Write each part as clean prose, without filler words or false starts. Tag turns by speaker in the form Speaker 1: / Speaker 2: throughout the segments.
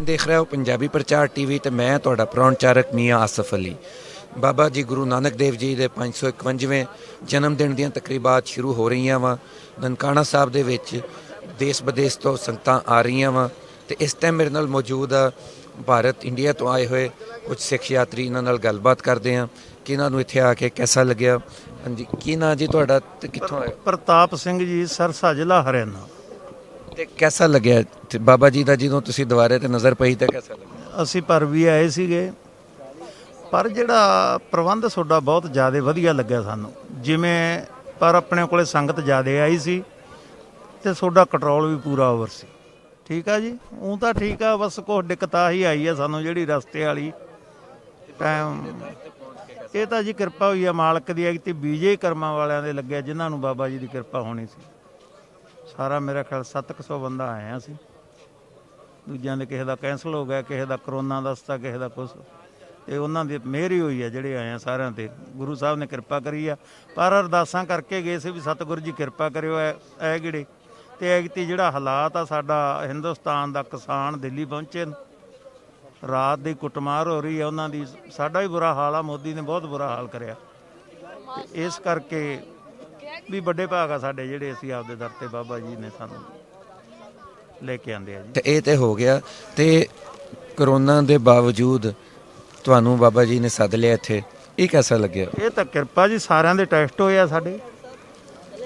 Speaker 1: ਤੁਸੀਂ ਦੇਖ ਰਹੇ ਹੋ ਪੰਜਾਬੀ ਪ੍ਰਚਾਰ ਟੀਵੀ ਤੇ ਮੈਂ ਤੁਹਾਡਾ ਪ੍ਰੋਣਚਾਰਕ ਮੀਆਂ ਆਸਫ ਅਲੀ। ਬਾਬਾ ਜੀ ਗੁਰੂ ਨਾਨਕ ਦੇਵ ਜੀ ਦੇ 551ਵੇਂ ਜਨਮ ਦਿਨ ਦੀਆਂ ਤਕਰੀਬਾਤ ਸ਼ੁਰੂ ਹੋ ਰਹੀਆਂ ਵਾ। ਨਨਕਾਣਾ ਸਾਹਿਬ ਦੇ ਵਿੱਚ ਦੇਸ਼ ਵਿਦੇਸ਼ ਤੋਂ ਸੰਗਤਾਂ ਆ ਰਹੀਆਂ ਵਾ ਤੇ ਇਸ ਟਾਈਮ ਮੇਰੇ ਨਾਲ ਮੌਜੂਦ ਆ ਭਾਰਤ ਇੰਡੀਆ ਤੋਂ ਆਏ ਹੋਏ ਕੁਝ ਸਿੱਖ ਯਾਤਰੀ। ਇਹਨਾਂ ਨਾਲ ਗੱਲਬਾਤ ਕਰਦੇ ਹਾਂ ਕਿ ਇਹਨਾਂ ਨੂੰ ਇੱਥੇ ਆ ਕੇ ਕਿਹਦਾ ਲੱਗਿਆ। ਹਾਂਜੀ, ਕੀ ਨਾਂ ਜੀ ਤੁਹਾਡਾ ਤੇ ਕਿੱਥੋਂ ਆਏ?
Speaker 2: ਪ੍ਰਤਾਪ ਸਿੰਘ ਜੀ, ਸਰਸਾ ਜ਼ਿਲ੍ਹਾ ਹਰਿਆਣਾ।
Speaker 1: ਤੇ ਕਿਹਦਾ ਲੱਗਿਆ ਤੇ ਬਾਬਾ ਜੀ ਦਾ ਜਦੋਂ ਤੁਸੀਂ ਦੁਆਰੇ ਤੇ ਨਜ਼ਰ ਪਈ ਤਾਂ ਕਿਹਦਾ ਲੱਗਿਆ?
Speaker 2: ਅਸੀਂ ਪਰ ਵੀ ਆਏ ਸੀਗੇ, ਪਰ ਜਿਹੜਾ ਪ੍ਰਬੰਧ ਤੁਹਾਡਾ ਬਹੁਤ ਜ਼ਿਆਦਾ ਵਧੀਆ ਲੱਗਿਆ ਸਾਨੂੰ। ਜਿਵੇਂ ਪਰ ਆਪਣੇ ਕੋਲੇ ਸੰਗਤ ਜ਼ਿਆਦਾ ਆਈ ਸੀ ਤੇ ਤੁਹਾਡਾ ਕੰਟਰੋਲ ਵੀ ਪੂਰਾ ਓਵਰ ਸੀ। ਠੀਕ ਆ ਜੀ, ਉਹ ਤਾਂ ਠੀਕ ਆ, ਬਸ ਕੁਛ ਦਿੱਕਤ ਆਹੀ ਆਈ ਆ ਸਾਨੂੰ ਜਿਹੜੀ ਰਸਤੇ ਵਾਲੀ ਟਾਈਮ। ਇਹ ਤਾਂ ਜੀ ਕਿਰਪਾ ਹੋਈ ਆ ਮਾਲਕ ਦੀ। ਐ ਤੇ ਬੀਜੇ ਕਰਮਾਂ ਵਾਲਿਆਂ ਦੇ ਲੱਗਿਆ ਜਿਨ੍ਹਾਂ ਨੂੰ ਬਾਬਾ ਜੀ ਦੀ ਕਿਰਪਾ ਹੋਣੀ ਸੀ। ਸਾਰਾ ਮੇਰਾ ਖਿਆਲ 700 ਬੰਦਾ ਆਇਆ ਸੀ। ਦੂਜਿਆਂ ਦੇ ਕਿਸੇ ਦਾ ਕੈਂਸਲ ਹੋ ਗਿਆ, ਕਿਸੇ ਦਾ ਕਰੋਨਾ ਦੱਸਤਾ, ਕਿਸੇ ਦਾ ਕੁਛ। ਤੇ ਉਹਨਾਂ ਦੀ ਮਿਹਰ ਹੀ ਹੋਈ ਆ ਜਿਹੜੇ ਆਏ ਆ ਸਾਰਿਆਂ ਤੇ। ਗੁਰੂ ਸਾਹਿਬ ਨੇ ਕਿਰਪਾ ਕਰੀ ਆ। ਪਰ ਅਰਦਾਸਾਂ ਕਰਕੇ ਗਏ ਸੀ ਵੀ ਸਤਿਗੁਰੂ ਜੀ ਕਿਰਪਾ ਕਰਿਓ ਐ ਗਿੜੇ। ਤੇ ਐਗਤੀ ਜਿਹੜਾ ਹਾਲਾਤ ਆ ਸਾਡਾ ਹਿੰਦੁਸਤਾਨ ਦਾ, ਕਿਸਾਨ ਦਿੱਲੀ ਪਹੁੰਚੇ ਰਾਤ ਦੀ ਕੁੱਟਮਾਰ ਹੋ ਰਹੀ ਆ ਉਹਨਾਂ ਦੀ। ਸਾਡਾ ਵੀ ਬੁਰਾ ਹਾਲ ਆ, ਮੋਦੀ ਨੇ ਬਹੁਤ ਬੁਰਾ ਹਾਲ ਕਰਿਆ। ਤੇ ਇਸ ਕਰਕੇ ਵੀ ਵੱਡੇ ਭਾਗ ਆ ਸਾਡੇ ਜਿਹੜੇ ਅਸੀਂ ਆਪਦੇ ਦਰ ਤੇ ਬਾਬਾ ਜੀ ਨੇ ਸਾਨੂੰ ਲੈ ਕੇ ਆਂਦੇ ਆ ਜੀ।
Speaker 1: ਤੇ ਇਹ ਤੇ ਹੋ ਗਿਆ। ਤੇ ਕਰੋਨਾ ਦੇ ਬਾਵਜੂਦ ਤੁਹਾਨੂੰ ਬਾਬਾ ਜੀ ਨੇ ਸੱਦ ਲਿਆ ਇੱਥੇ, ਇਹ ਕਿਹਦਾ ਲੱਗਿਆ?
Speaker 2: ਇਹ ਤਾਂ ਕਿਰਪਾ ਜੀ, ਸਾਰਿਆਂ ਦੇ ਟੈਸਟ ਹੋਏ ਆ ਸਾਡੇ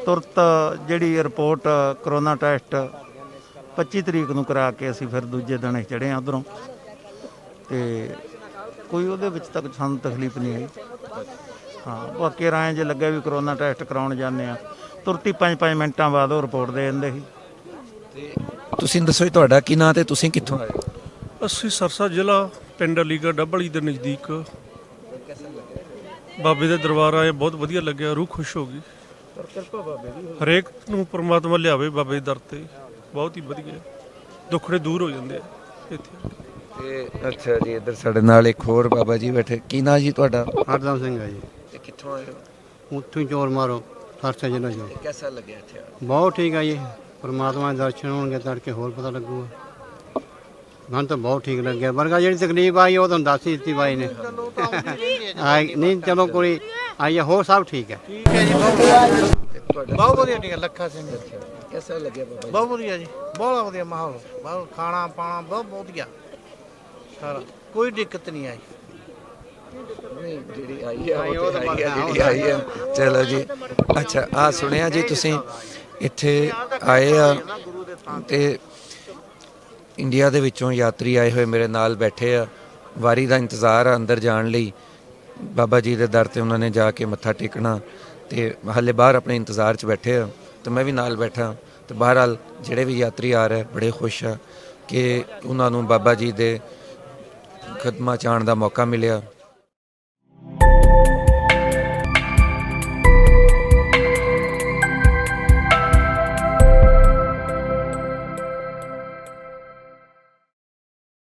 Speaker 2: ਤੁਰਤ। ਜਿਹੜੀ ਰਿਪੋਰਟ ਕਰੋਨਾ ਟੈਸਟ 25 ਤਰੀਕ ਨੂੰ ਕਰਾ ਕੇ ਅਸੀਂ ਫਿਰ ਦੂਜੇ ਦਿਨ ਚੜ੍ਹੇ ਆ ਉੱਧਰੋਂ। ਤੇ ਕੋਈ ਉਹਦੇ ਵਿੱਚ ਤੱਕ ਸਾਨੂੰ ਤਕਲੀਫ ਨਹੀਂ ਆਈ। ਹਾਂ, ਬਾਕੀ ਰਾਏ ਜੇ ਲੱਗਿਆ ਵੀ ਕਰੋਨਾ ਟੈਸਟ ਕਰਾਉਣ ਜਾਂਦੇ ਆ, ਤੁਰਤੀ 5-5 ਮਿੰਟਾਂ ਬਾਅਦ ਉਹ ਰਿਪੋਰਟ ਦੇ ਦਿੰਦੇ ਸੀ।
Speaker 1: ਤੇ ਤੁਸੀਂ ਦੱਸੋ ਜੀ ਤੁਹਾਡਾ ਕੀ ਨਾਂ ਤੇ ਤੁਸੀਂ ਕਿੱਥੋਂ ਆਏ?
Speaker 3: ਅਸੀਂ ਸਰਸਾ ਜ਼ਿਲ੍ਹਾ ਪਿੰਡ ਅਲੀਗੜ੍ਹ ਡੱਬਲੀ ਦੇ ਨਜ਼ਦੀਕ ਬਾਬੇ ਦੇ ਦਰਬਾਰ ਆਏ। ਬਹੁਤ ਵਧੀਆ ਲੱਗਿਆ, ਰੂਹ ਖੁਸ਼ ਹੋ ਗਈ। ਹਰੇਕ ਨੂੰ ਪਰਮਾਤਮਾ ਲਿਆਵੇ ਬਾਬੇ ਦੇ ਦਰ ਤੇ, ਬਹੁਤ ਹੀ ਵਧੀਆ। ਦੁੱਖੜੇ ਦੂਰ ਹੋ ਜਾਂਦੇ ਆ ਇੱਥੇ।
Speaker 1: ਤੇ ਅੱਛਾ ਜੀ, ਇੱਧਰ ਸਾਡੇ ਨਾਲ ਇੱਕ ਹੋਰ ਬਾਬਾ ਜੀ ਬੈਠੇ। ਕੀ ਨਾਂ ਜੀ ਤੁਹਾਡਾ?
Speaker 4: ਹਰਦਮ ਸਿੰਘ ਹੈ ਜੀ।
Speaker 1: ਤੇ ਕਿੱਥੋਂ ਆਏ ਹੋ?
Speaker 4: ਉੱਥੋਂ ਹੀ ਚੋਰ ਮਾਰੋ, ਸਰਸਾ ਜ਼ਿਲ੍ਹਾ ਜੀ।
Speaker 1: ਕਿਹਦਾ ਲੱਗਿਆ ਇੱਥੇ?
Speaker 4: ਬਹੁਤ ਠੀਕ ਹੈ ਜੀ। ਪਰਮਾਤਮਾ ਦੇ ਦਰਸ਼ਨ ਹੋਣਗੇ ਤੜਕੇ ਹੋਰ ਪਤਾ ਲੱਗੂਗਾ। ਮੈਨੂੰ ਤਾਂ ਬਹੁਤ ਠੀਕ ਲੱਗਿਆ। ਵਰਗਾ ਜਿਹੜੀ ਤਕਲੀਫ ਆਈ ਉਹ ਤੁਹਾਨੂੰ ਦੱਸ ਹੀ ਦਿੱਤੀ ਬਾਈ ਨੇ। ਨਹੀਂ ਚਲੋ ਕੋਈ ਆਈ ਹੋਰ ਸਭ ਠੀਕ ਹੈ।
Speaker 5: ਠੀਕ ਹੈ ਜੀ, ਬਹੁਤ ਵਧੀਆ। ਠੀਕ ਹੈ, ਲੱਖਾ ਸਿੰਘ।
Speaker 1: ਕਿਹਦਾ ਲੱਗਿਆ ਬਾਬਾ?
Speaker 5: ਬਹੁਤ ਵਧੀਆ ਜੀ, ਬਹੁਤ ਵਧੀਆ ਮਾਹੌਲ, ਬਹੁਤ ਖਾਣਾ ਪਾਣਾ ਬਹੁਤ ਵਧੀਆ ਸਾਰਾ, ਕੋਈ ਦਿੱਕਤ ਨਹੀਂ ਆਈ।
Speaker 1: ਜਿਹੜੀ ਆਈ ਆ ਉਹ ਤੇ ਜਿਹੜੀ ਆਈ ਆ। ਚਲੋ ਜੀ, ਅੱਛਾ ਆ ਸੁਣਿਆ ਜੀ ਤੁਸੀਂ ਇੱਥੇ ਆਏ ਆ ਤੇ ਇੰਡੀਆ ਦੇ ਵਿੱਚੋਂ ਯਾਤਰੀ ਆਏ ਹੋਏ ਮੇਰੇ ਨਾਲ ਬੈਠੇ ਆ। ਵਾਰੀ ਦਾ ਇੰਤਜ਼ਾਰ ਆ ਅੰਦਰ ਜਾਣ ਲਈ। ਬਾਬਾ ਜੀ ਦੇ ਦਰ ਤੇ ਉਹਨਾਂ ਨੇ ਜਾ ਕੇ ਮੱਥਾ ਟੇਕਣਾ ਤੇ ਹਾਲੇ ਬਾਹਰ ਆਪਣੇ ਇੰਤਜ਼ਾਰ 'ਚ ਬੈਠੇ ਆ ਤੇ ਮੈਂ ਵੀ ਨਾਲ ਬੈਠਾ। ਤੇ ਬਹਰਹਾਲ ਜਿਹੜੇ ਵੀ ਯਾਤਰੀ ਆ ਰਹੇ ਬੜੇ ਖੁਸ਼ ਆ ਕਿ ਉਹਨਾਂ ਨੂੰ ਬਾਬਾ ਜੀ ਦੇ ਖਿਦਮਤ 'ਚ ਆਉਣ ਦਾ ਮੌਕਾ ਮਿਲਿਆ।